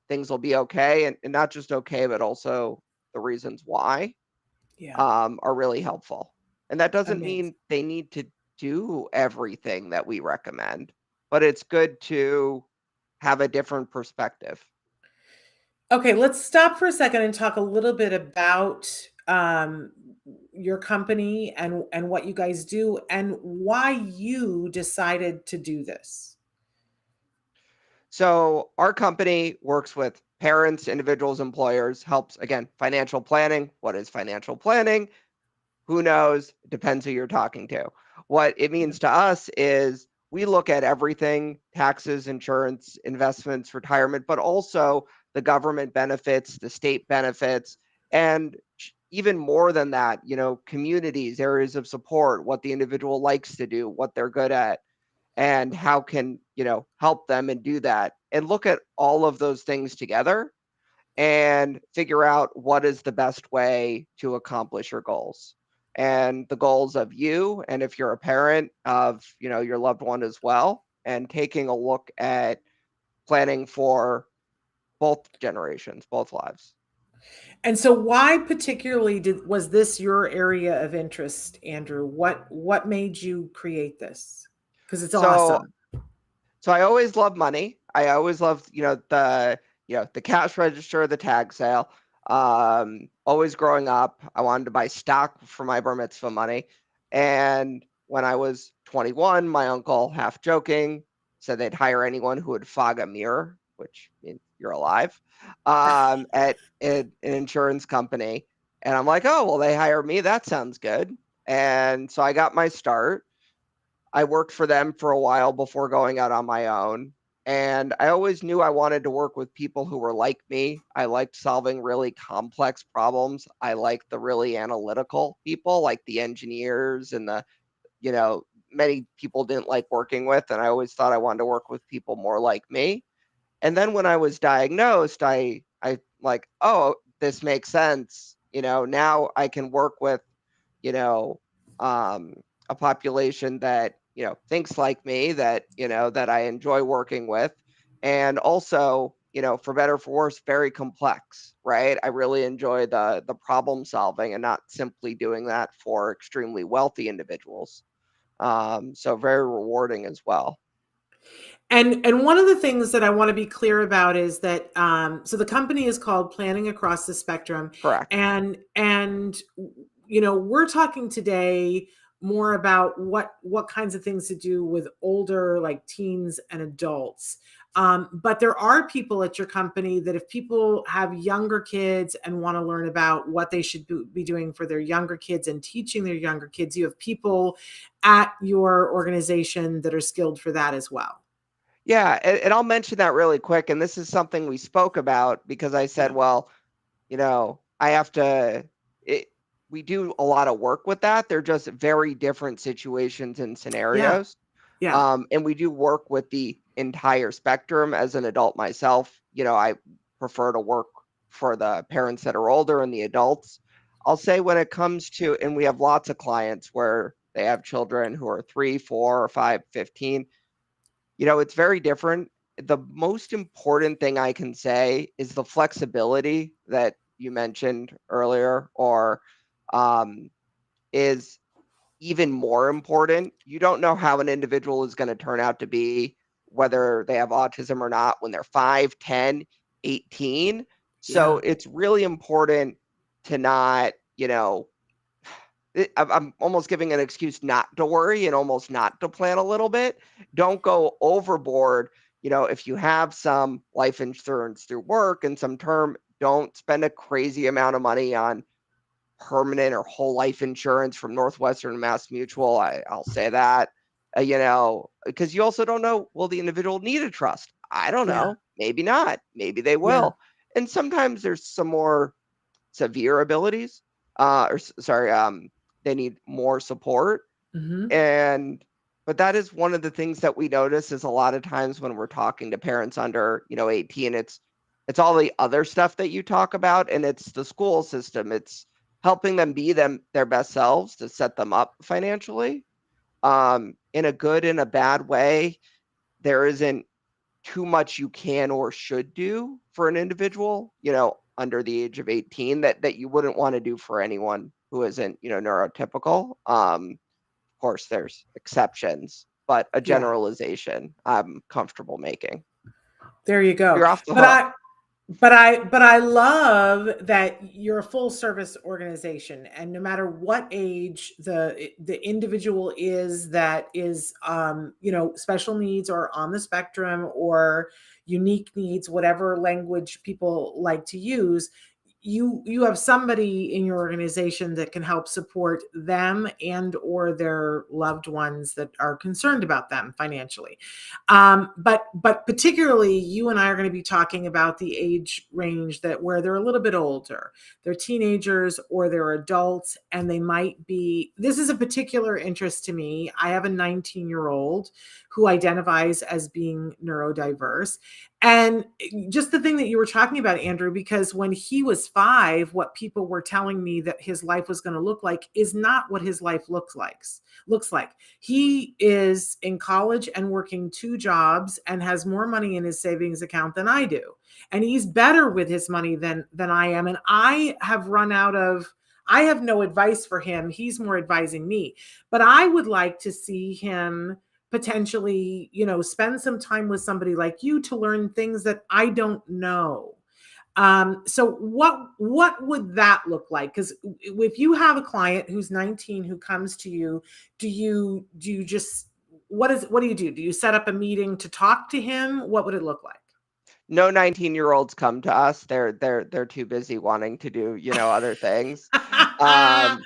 things will be okay, and not just okay, but also the reasons why are really helpful. And that doesn't mean they need to do everything that we recommend, but it's good to have a different perspective. Okay, let's stop for a second and talk a little bit about um, your company and what you guys do and why you decided to do this. So our company works with parents, individuals, employers, helps, again, financial planning. What is financial planning? Who knows? It depends who you're talking to. What it means to us is we look at everything: taxes, insurance, investments, retirement, but also the government benefits, the state benefits, and even more than that, communities, areas of support, what the individual likes to do, what they're good at, and how can, help them and do that. And look at all of those things together and figure out what is the best way to accomplish your goals and the goals of you. And if you're a parent of, your loved one as well, and taking a look at planning for both generations, both lives. And so why particularly was this your area of interest, Andrew? What made you create this? Because it's So, awesome. so I always love money. I always loved, the cash register, the tag sale. Always growing up, I wanted to buy stock for my bar mitzvah money. And when I was 21, my uncle, half joking, said they'd hire anyone who would fog a mirror, which means you're alive, at an insurance company. And I'm like, oh, well, they hire me. That sounds good. And so I got my start. I worked for them for a while before going out on my own. And I always knew I wanted to work with people who were like me. I liked solving really complex problems. I liked the really analytical people, like the engineers and many people didn't like working with. And I always thought I wanted to work with people more like me. And then when I was diagnosed, I like, oh, this makes sense. Now I can work with, you know, um, a population that, thinks like me, that I enjoy working with. And also, for better or for worse, very complex, right? I really enjoy the problem solving and not simply doing that for extremely wealthy individuals. So very rewarding as well. And one of the things that I want to be clear about is that so the company is called Planning Across the Spectrum, Correct. and we're talking today more about what kinds of things to do with older, like teens and adults. But there are people at your company that if people have younger kids and want to learn about what they should be doing for their younger kids and teaching their younger kids, you have people at your organization that are skilled for that as well. Yeah, and I'll mention that really quick. And this is something we spoke about because I said, Yeah. well, I have to, we do a lot of work with that. They're just very different situations and Yeah. scenarios. Yeah. And we do work with the entire spectrum. As an adult myself, I prefer to work for the parents that are older and the adults. I'll say when it comes to, and we have lots of clients where they have children who are 3, 4, or 5, 15. It's very different. The most important thing I can say is the flexibility that you mentioned earlier, or is even more important. You don't know how an individual is going to turn out to be, whether they have autism or not, when they're 5, 10, 18. So Yeah. it's really important to not, I'm almost giving an excuse not to worry and almost not to plan a little bit. Don't go overboard. If you have some life insurance through work and some term, don't spend a crazy amount of money on permanent or whole life insurance from Northwestern and Mass Mutual. I'll say that, because you also don't know, will the individual need a trust? I don't Yeah. know. Maybe not. Maybe they Yeah. will. And sometimes there's some more severe abilities, they need more support. Hmm. But that is one of the things that we notice is a lot of times when we're talking to parents under, 18, it's all the other stuff that you talk about, and it's the school system. It's helping them be their best selves to set them up financially, in a good and a bad way. There isn't too much you can or should do for an individual, under the age of 18 that you wouldn't want to do for anyone who isn't, neurotypical. Of course, there's exceptions, but a Yeah. generalization I'm comfortable making. There you go. You're off the But hook. But I love that you're a full service organization, and no matter what age the individual is that is special needs or on the spectrum or unique needs, whatever language people like to use, you have somebody in your organization that can help support them and or their loved ones that are concerned about them financially. But particularly, you and I are going to be talking about the age range that where they're a little bit older. They're teenagers or they're adults, and they might be. This is a particular interest to me. I have a 19-year-old who identifies as being neurodiverse. And just the thing that you were talking about, Andrew, because when he was 5, what people were telling me that his life was going to look like is not what his life looks like. He is in college and working 2 jobs and has more money in his savings account than I do. And he's better with his money than I am. And I have no advice for him. He's more advising me. But I would like to see him potentially, spend some time with somebody like you to learn things that I don't know. So what would that look like? Because if you have a client who's 19 who comes to you, do you just what do you do? Do you set up a meeting to talk to him? What would it look like? No 19-year-olds come to us. They're too busy wanting to do, other things. But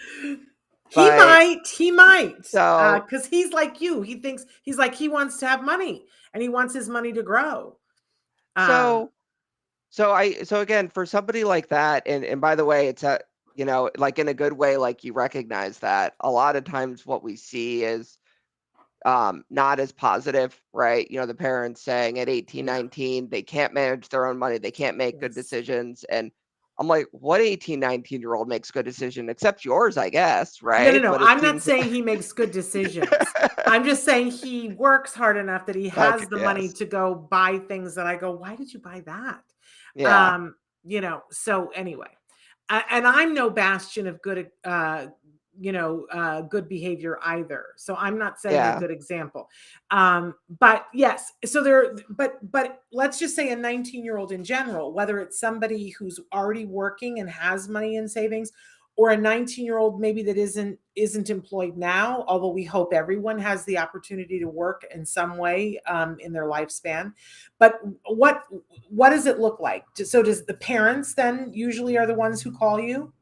He might, so because he's like you. He thinks he wants to have money and he wants his money to grow. so so again, for somebody like that, and by the way, it's like in a good way, like you recognize that a lot of times what we see is not as positive, right? The parents saying at 18, Yeah. 19, they can't manage their own money, they can't make good Yes. decisions. And I'm like, what 18, 19-year-old makes good decision except yours, I guess, No, right? no. But it I'm not seems saying he makes good decisions. I'm just saying he works hard enough that he okay, has the money yes. to go buy things that I go, why did you buy that? Yeah. So anyway, and I'm no bastion of good, good behavior either. So I'm not setting a Yeah. good example. But yes, but let's just say a 19-year-old in general, whether it's somebody who's already working and has money in savings, or a 19-year-old maybe that isn't employed now, although we hope everyone has the opportunity to work in some way in their lifespan. But what does it look like? So does the parents then usually are the ones who call you?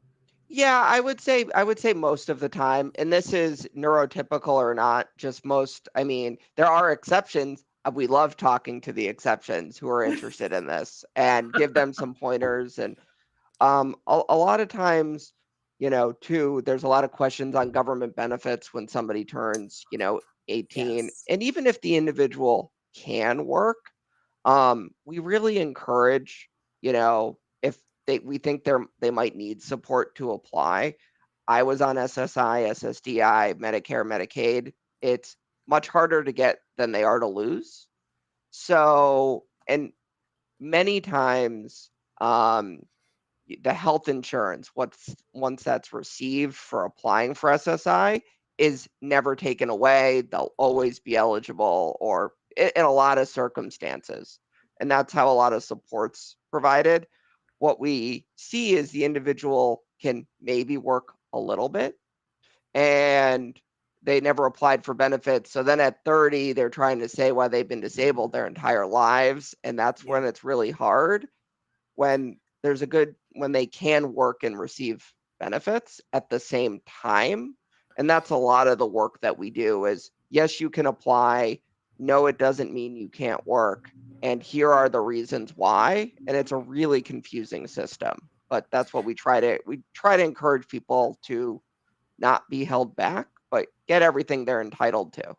Yeah, I would say most of the time, and this is neurotypical or not, just most, I mean, there are exceptions. We love talking to the exceptions who are interested in this and give them some pointers. And a lot of times, too, there's a lot of questions on government benefits when somebody turns, 18. Yes. And even if the individual can work, we really encourage, if we think they might need support to apply. I was on SSI, SSDI, Medicare, Medicaid. It's much harder to get than they are to lose. So, and many times, the health insurance, once that's received for applying for SSI, is never taken away. They'll always be eligible, or in a lot of circumstances. And that's how a lot of support's provided. What we see is the individual can maybe work a little bit and they never applied for benefits. So then at 30, they're trying to say why they've been disabled their entire lives. And that's Yeah. when it's really hard, when when they can work and receive benefits at the same time. And that's a lot of the work that we do is, yes, you can apply. No, it doesn't mean you can't work. And here are the reasons why. And it's a really confusing system. But that's what we try to encourage people to not be held back, but get everything they're entitled to.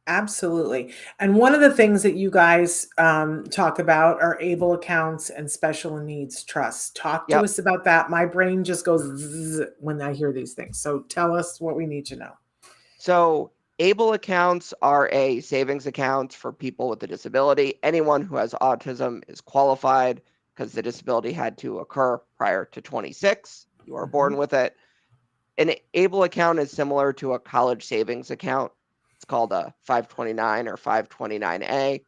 Absolutely. And one of the things that you guys talk about are able accounts and special needs trusts. Talk to Yep. us about that. My brain just goes zzz when I hear these things. So tell us what we need to know. So ABLE accounts are a savings account for people with a disability. Anyone who has autism is qualified because the disability had to occur prior to 26. You are born with it. An ABLE account is similar to a college savings account. It's called a 529 or 529A,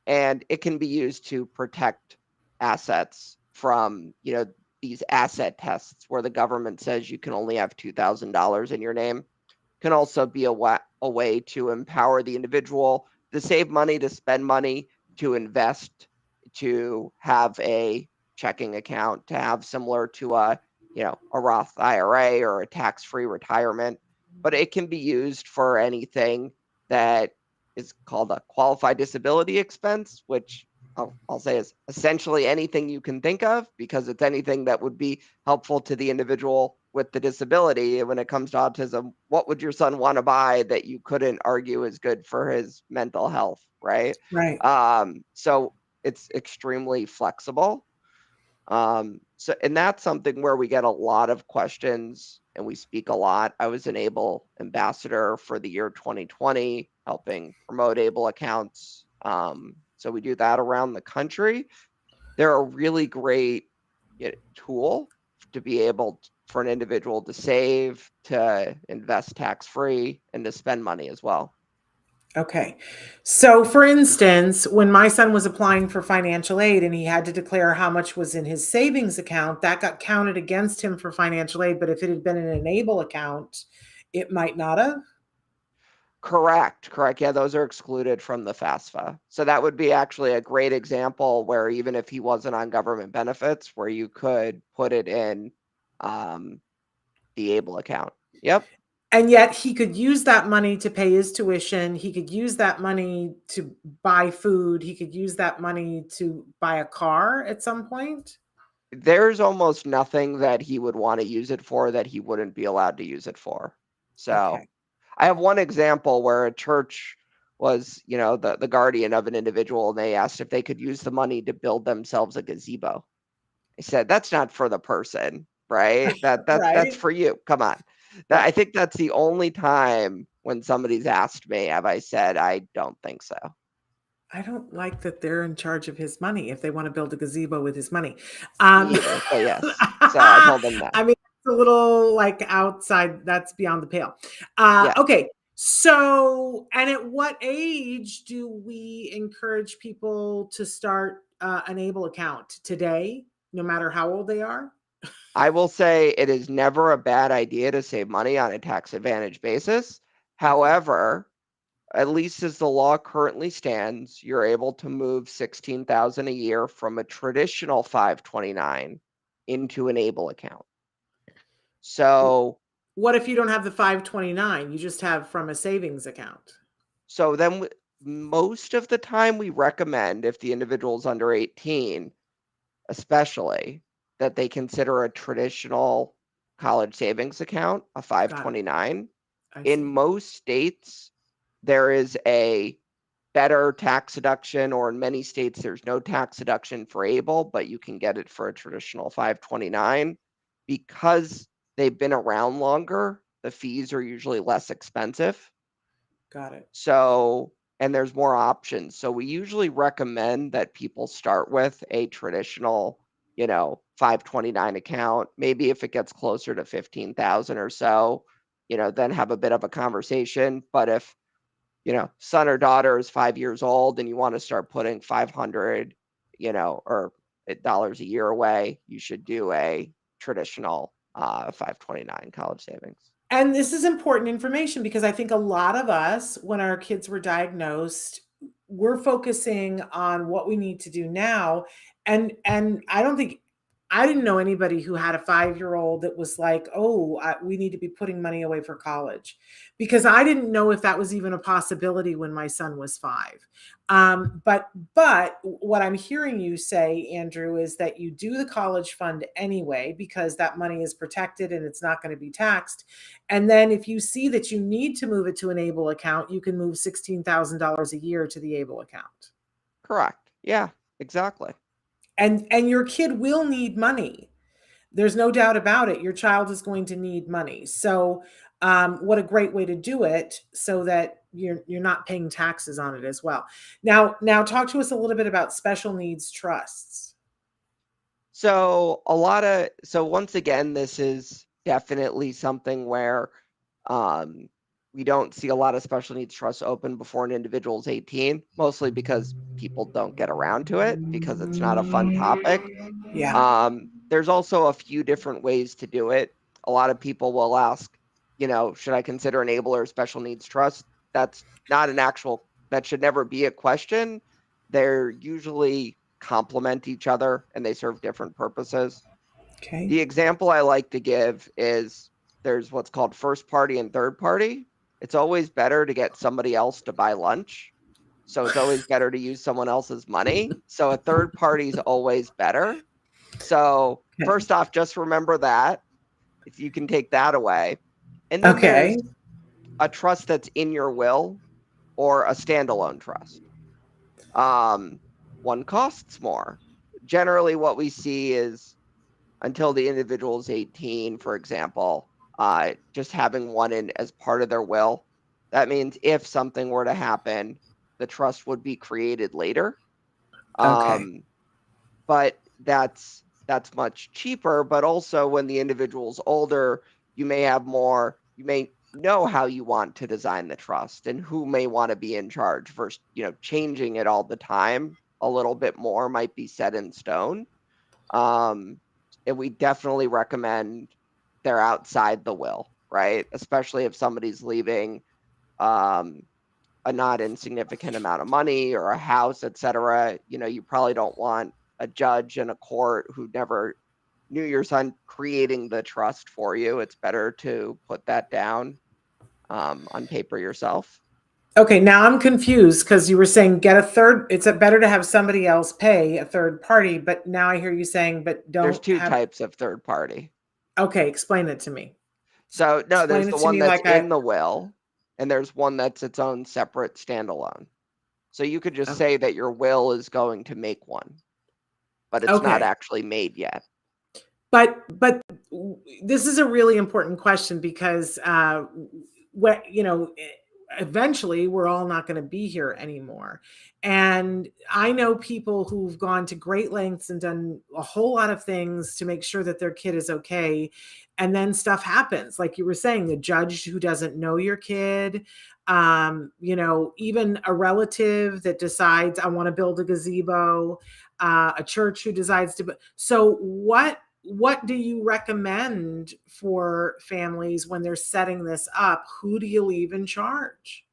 and it can be used to protect assets from, these asset tests where the government says you can only have $2,000 in your name, can also be a way to empower the individual to save money, to spend money, to invest, to have a checking account, to have similar to a Roth IRA or a tax-free retirement. But it can be used for anything that is called a qualified disability expense, which I'll say is essentially anything you can think of, because it's anything that would be helpful to the individual with the disability. When it comes to autism, what would your son want to buy that you couldn't argue is good for his mental health, right? Right. So it's extremely flexible. And that's something where we get a lot of questions and we speak a lot. I was an ABLE ambassador for the year 2020, helping promote ABLE accounts. So we do that around the country. They're a really great tool to be able for an individual to save, to invest tax-free, and to spend money as well. Okay. So, for instance, when my son was applying for financial aid and he had to declare how much was in his savings account, that got counted against him for financial aid. But if it had been an Enable account, it might not have. Correct. Yeah, those are excluded from the FAFSA. So that would be actually a great example where even if he wasn't on government benefits, where you could put it in the ABLE account. Yep. And yet he could use that money to pay his tuition. He could use that money to buy food. He could use that money to buy a car at some point. There's almost nothing that he would want to use it for that he wouldn't be allowed to use it for. So Okay. I have one example where a church was, the guardian of an individual, and they asked if they could use the money to build themselves a gazebo. I said, that's not for the person, right? That's Right. for you. Come on. Right. I think that's the only time when somebody's asked me, have I said, I don't think so. I don't like that they're in charge of his money if they want to build a gazebo with his money. Me either, but yes. So I told them that. I mean, it's a little like outside, that's beyond the pale. Yeah. Okay. So, and at what age do we encourage people to start an ABLE account? Today, no matter how old they are? I will say it is never a bad idea to save money on a tax advantage basis. However, at least as the law currently stands, you're able to move $16,000 a year from a traditional 529 into an ABLE account. So What if you don't have the 529? You just have from a savings account. So then most of the time we recommend, if the individual is under 18, especially, that they consider a traditional college savings account, a 529. In most states, there is a better tax deduction, or in many states, there's no tax deduction for ABLE, but you can get it for a traditional 529. Because they've been around longer, the fees are usually less expensive. Got it. So, and there's more options. So we usually recommend that people start with a traditional, 529 account. Maybe if it gets closer to 15,000 or so, then have a bit of a conversation. But if, son or daughter is 5 years old and you want to start putting 500, or dollars a year away, you should do a traditional 529 college savings. And this is important information because I think a lot of us, when our kids were diagnosed, we're focusing on what we need to do now. And I didn't know anybody who had a 5-year-old that was like, oh, we need to be putting money away for college, because I didn't know if that was even a possibility when my son was 5. But what I'm hearing you say, Andrew, is that you do the college fund anyway, because that money is protected and it's not going to be taxed. And then if you see that you need to move it to an ABLE account, you can move $16,000 a year to the ABLE account. Correct. Yeah, exactly. And your kid will need money. There's no doubt about it. Your child is going to need money. So what a great way to do it, so that you're not paying taxes on it as well. Now talk to us a little bit about special needs trusts. So once again, this is definitely something where we don't see a lot of special needs trusts open before an individual is 18, mostly because people don't get around to it because it's not a fun topic. Yeah. There's also a few different ways to do it. A lot of people will ask, should I consider an able or special needs trust? That's not that should never be a question. They're usually complement each other and they serve different purposes. Okay. The example I like to give is there's what's called first party and third party. It's always better to get somebody else to buy lunch. So it's always better to use someone else's money. So a third party is always better. So first off, just remember that if you can take that away. And then there's a trust that's in your will or a standalone trust. One costs more. Generally, what we see is until the individual is 18, for example, just having one in as part of their will. That means if something were to happen, the trust would be created later. But that's much cheaper. But also when the individual's older, you may have more, you may know how you want to design the trust and who may want to be in charge versus, changing it all the time. A little bit more might be set in stone. And we definitely recommend they're outside the will, right? Especially if somebody's leaving a not insignificant amount of money or a house, etc. You probably don't want a judge in a court who never knew your son creating the trust for you. It's better to put that down on paper yourself. Okay, now I'm confused because you were saying get a third. It's better to have somebody else pay a third party, but now I hear you saying, but don't. There's two types of third party. Okay, explain it to me. So no, there's the one that's in the will, and there's one that's its own separate standalone. So you could just say that your will is going to make one, but it's not actually made yet. But this is a really important question because eventually we're all not going to be here anymore. And I know people who've gone to great lengths and done a whole lot of things to make sure that their kid is okay. And then stuff happens. Like you were saying, the judge who doesn't know your kid, even a relative that decides I want to build a gazebo, a church who decides to. So what do you recommend for families when they're setting this up? Who do you leave in charge?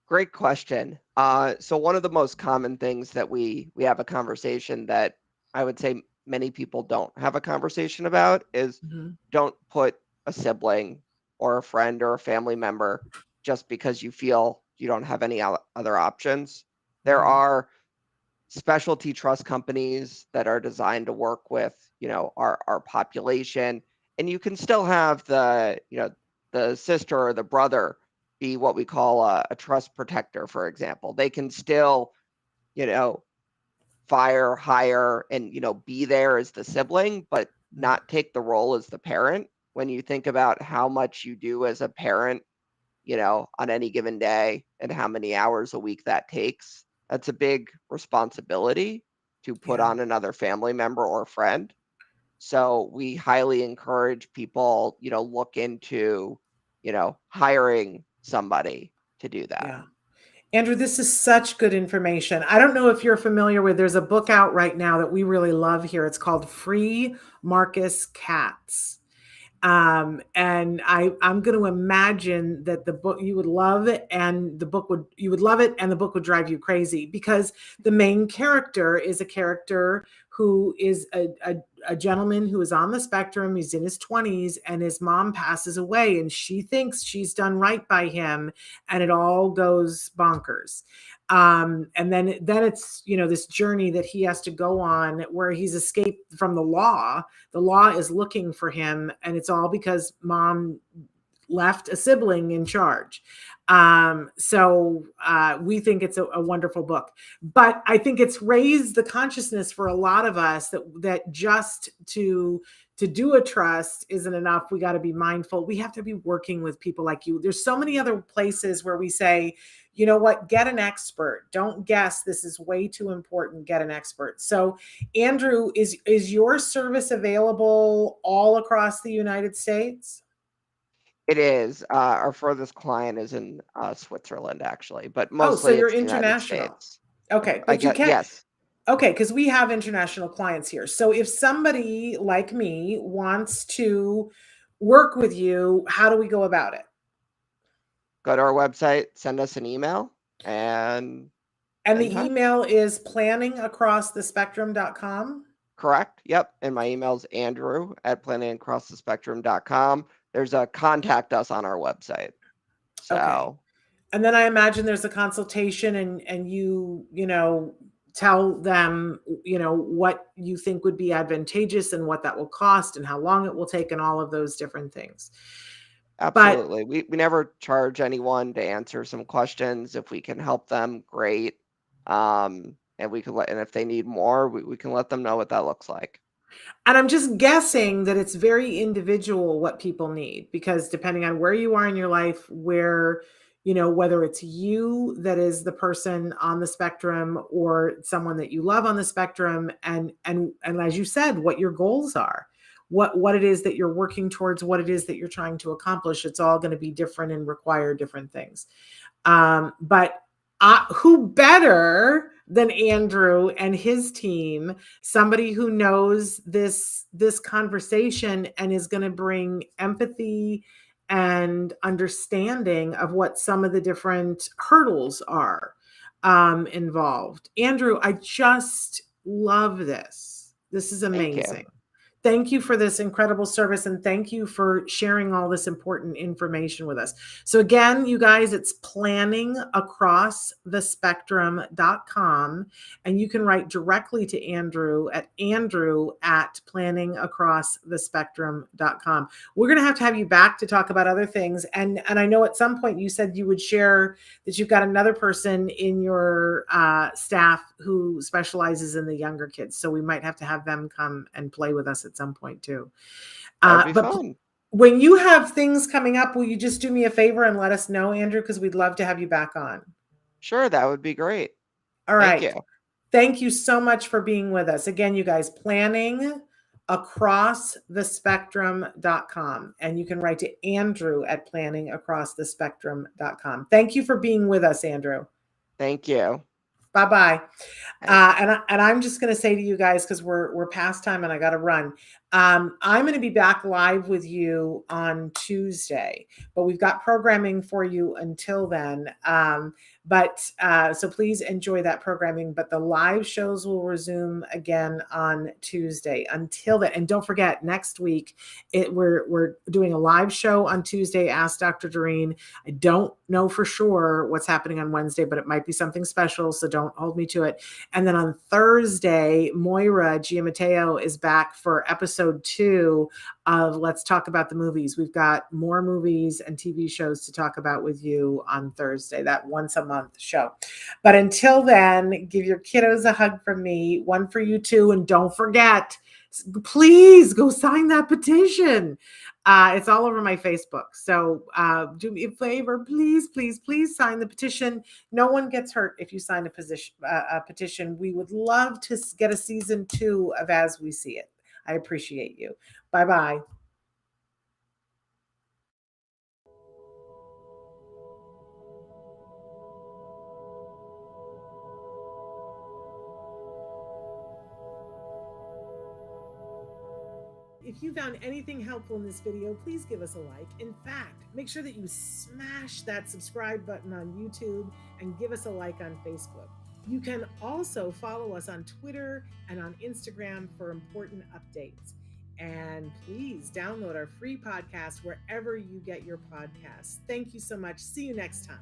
Great question. So one of the most common things that we have a conversation that I would say many people don't have a conversation about is don't put a sibling or a friend or a family member just because you feel you don't have any other options. There are specialty trust companies that are designed to work with, our population, and you can still have the sister or the brother be what we call a trust protector, for example. They can still, hire, and, be there as the sibling, but not take the role as the parent. When you think about how much you do as a parent, on any given day and how many hours a week that takes, that's a big responsibility to put on another family member or friend. So we highly encourage people, look into, hiring somebody to do that. Yeah. Andrew, this is such good information. I don't know if you're familiar with, there's a book out right now that we really love here. It's called Free Marcus Cats. And I'm going to imagine that the book you would love it, and you would love it, and the book would drive you crazy because the main character is a character who is a gentleman who is on the spectrum. He's in his 20s, and his mom passes away, and she thinks she's done right by him, and it all goes bonkers. And then it's, this journey that he has to go on where he's escaped from the law. The law is looking for him, and it's all because mom left a sibling in charge. So we think it's a wonderful book, but I think it's raised the consciousness for a lot of us that just to do a trust isn't enough. We got to be mindful. We have to be working with people like you. There's so many other places where we say, you know what, get an expert. Don't guess. This is way too important. Get an expert. So Andrew, is your service available all across the United States? It is. Our furthest client is in Switzerland, actually, but Oh, so mostly you're it's the United international. States. Okay, I but you get can't. yes. Okay, because we have international clients here. So if somebody like me wants to work with you, how do we go about it? Go to our website, send us an email, and And in the touch. email is planningacrossthespectrum.com. Correct. Yep. And my email's andrew@planningacrossthespectrum.com. There's a contact us on our website. Okay. So And then I imagine there's a consultation and you tell them, what you think would be advantageous and what that will cost and how long it will take and all of those different things. But absolutely. We never charge anyone to answer some questions. If we can help them, great. And we can and if they need more, we can let them know what that looks like. And I'm just guessing that it's very individual what people need, because depending on where you are in your life, where, whether it's you that is the person on the spectrum or someone that you love on the spectrum, and as you said, what your goals are, what it is that you're working towards, what it is that you're trying to accomplish, it's all going to be different and require different things. But who better than Andrew and his team, somebody who knows this conversation and is going to bring empathy and understanding of what some of the different hurdles are involved. Andrew, I just love this. This is Thank you. amazing. Thank you for this incredible service, and thank you for sharing all this important information with us. So again, you guys, it's planningacrossthespectrum.com, and you can write directly to Andrew at andrew@planningacrossthespectrum.com. We're going to have you back to talk about other things. And I know at some point you said you would share that you've got another person in your staff who specializes in the younger kids. So we might have to have them come and play with us at some point too. That'd be But fun. when you have things coming up, will you just do me a favor and let us know, Andrew? Because we'd love to have you back on. Sure, that would be great. All Thank right. you. Thank you so much for being with us. Again, you guys, planningacrossthespectrum.com. And you can write to Andrew at planningacrossthespectrum.com. Thank you for being with us, Andrew. Thank you. Bye-bye. Bye. And I'm just going to say to you guys, because we're past time and I got to run. I'm going to be back live with you on Tuesday, but we've got programming for you until then. So please enjoy that programming. But the live shows will resume again on Tuesday. Until then, and don't forget, next week we're doing a live show on Tuesday. Ask Dr. Doreen. I don't know for sure what's happening on Wednesday, but it might be something special, so don't hold me to it. And then on Thursday, Moira Giammatteo is back for episode 2 of Let's Talk About the Movies. We've got more movies and TV shows to talk about with you on Thursday, that once a month show. But until then, give your kiddos a hug from me, one for you too. And don't forget, please go sign that petition. It's all over my Facebook. So do me a favor, please, please, please sign the petition. No one gets hurt if you sign a petition. We would love to get a season 2 of As We See It. I appreciate you. Bye-bye. If you found anything helpful in this video, please give us a like. In fact, make sure that you smash that subscribe button on YouTube and give us a like on Facebook. You can also follow us on Twitter and on Instagram for important updates. And please download our free podcast wherever you get your podcasts. Thank you so much. See you next time.